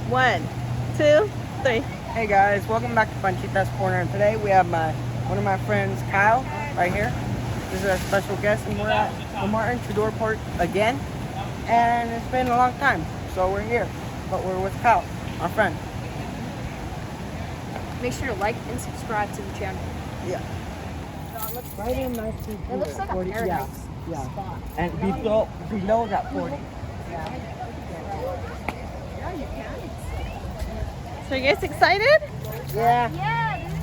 1, 2, 3. Hey guys, welcome back to Panchita's Corner. Today we have one of my friends, Kyle, right here. This is a special guest, and we're at the Martin Tudor Port again. And it's been a long time, so we're here. But we're with Kyle, our friend. Make sure to like and subscribe to the channel. Yeah. Right in my seat. It looks like 40, a paradise yeah. spot. And below that 40. So you guys excited? Yeah. Yeah, dude.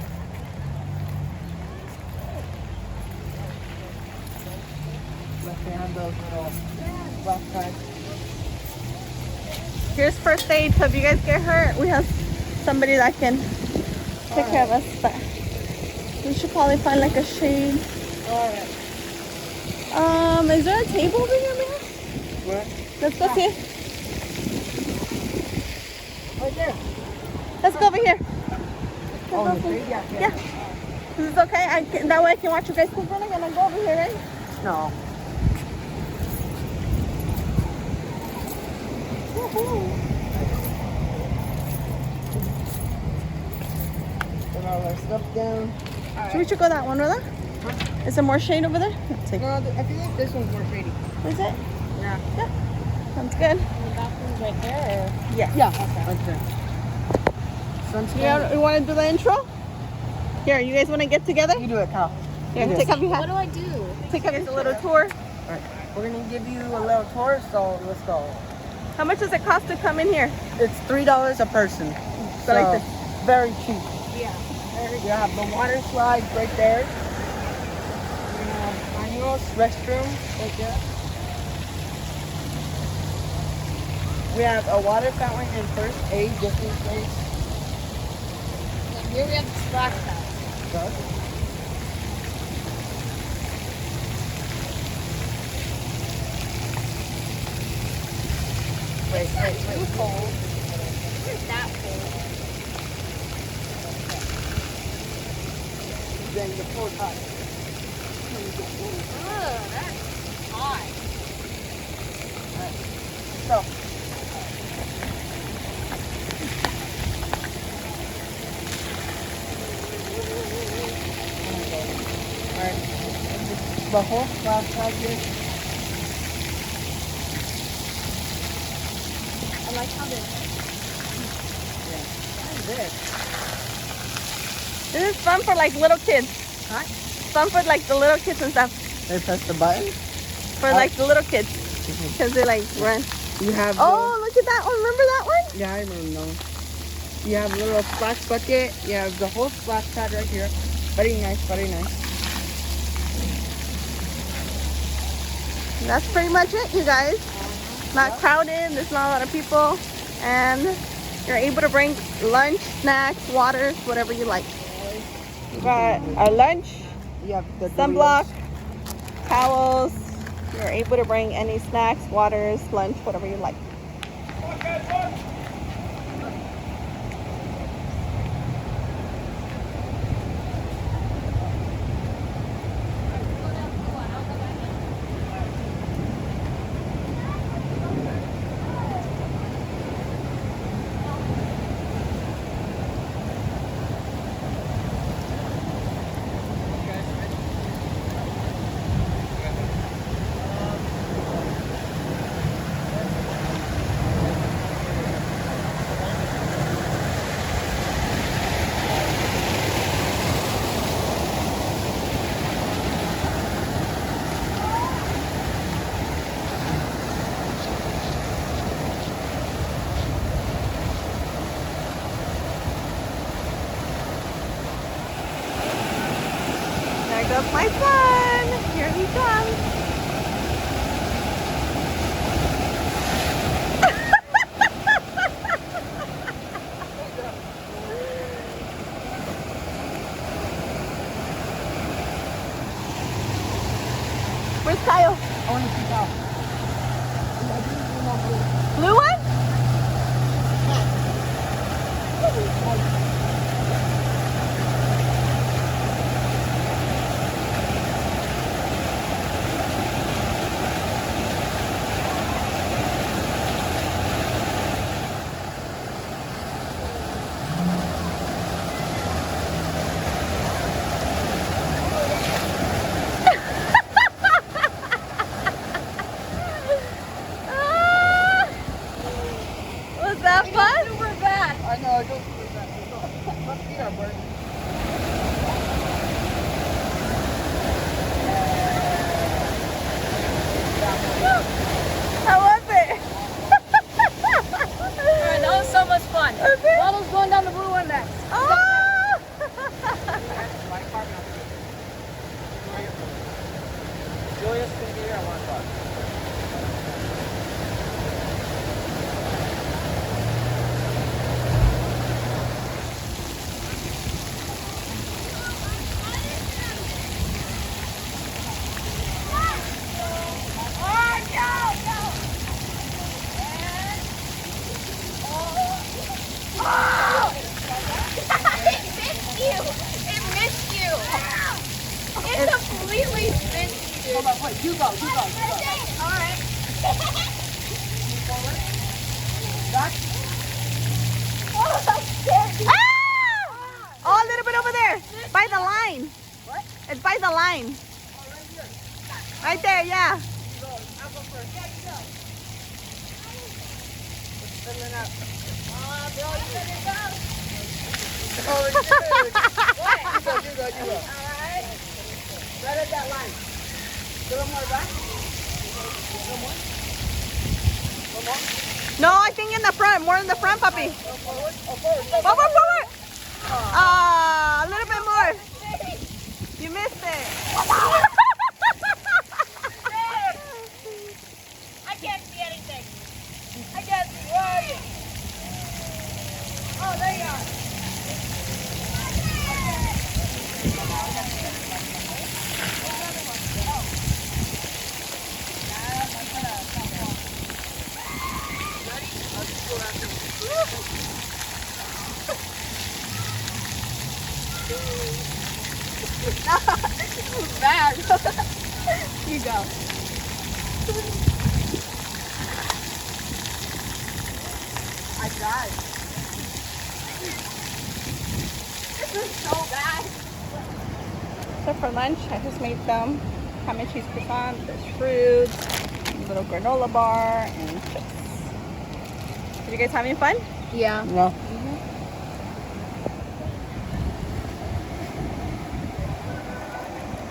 Let's have those little rough cuts. Here's first aid, so if you guys get hurt, we have somebody that can take care of us. But we should probably find like a shade. Alright. Is there a table over here, man? What? Let's go see. Right there. Let's go over here. Oh, the tree? Yeah. Yeah. This is okay. That way I can watch you guys cook. We're not gonna go over here, right? No. Put all our stuff down. So we should go that one, Rilla. Is there more shade over there? Let's see. No, I feel like this one's more shady. Is it? Yeah. Yeah. Sounds good. The bathroom's right there. Yeah. Yeah. Right there. You want to do the intro? Here, you guys want to get together? You do it, Kyle. Here, do take this. off your What hat. do I do? Take off a little tour. Alright. We're gonna give you a little tour, so let's go. How much does it cost to come in here? It's $3 a person. So like this. Very cheap. Yeah. You have the water slides right there. You have baños, restrooms right there. We have a water fountain and first aid just in case. And here we have the splash pad. Wait. Too cold. Where's that cold? Then the pool's hot. Ugh, that's hot. So, alright. The whole splash pad here. I like how this. This is fun for like little kids. Huh? Fun for like the little kids and stuff. They press the button. For like the little kids. Because they like run. You have. Oh, look at that one. Remember that one? Yeah, I don't know. You have a little splash bucket. You have the whole splash pad right here. Very nice, very nice. And that's pretty much it, you guys. Not crowded. There's not a lot of people. And you're able to bring lunch, snacks, waters, whatever you like. We got our lunch, You have the sunblock, towels. You're able to bring any snacks, waters, lunch, whatever you like. Was that fun? Super bad. I know, it goes through that. My feet are burning. How was it? Alright, that was so much fun. Okay. Waddle's going down the blue one next. Oh! Julia's gonna be here at 1 o'clock. It completely missed you. Hold on, wait, you go. Alright. Back. Ah! Oh, a little bit over there. By the line. What? It's by the line. Oh, right here. Right there, yeah. You go. I'll go first. Yeah, you go. It's filling up. Bro, you better go. Oh, it's good. What? You go. Alright. Right at that line. A little more back. A little more. A little more. No, I think in the front. More in the front, puppy. Go forward. Oh, forward. Forward. Ah, a little bit more. You missed it. I can't see anything. I can't see. Where are you? Oh, there you are. Bad. You go. I died. This is so bad. So for lunch, I just made them ham and cheese croissant, there's fruit, a little granola bar, and chips. Are you guys having fun? Yeah. No.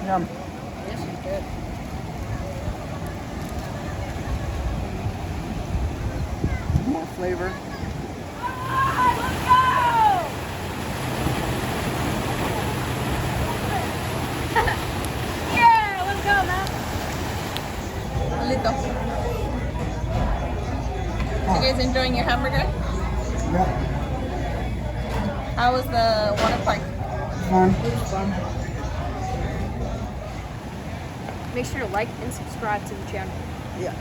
Yum. Yes, you did. More flavor. Yeah, let's go, man. Little. You guys enjoying your hamburger? Yeah. How was the water park? Fun. Make sure to like and subscribe to the channel. Yeah.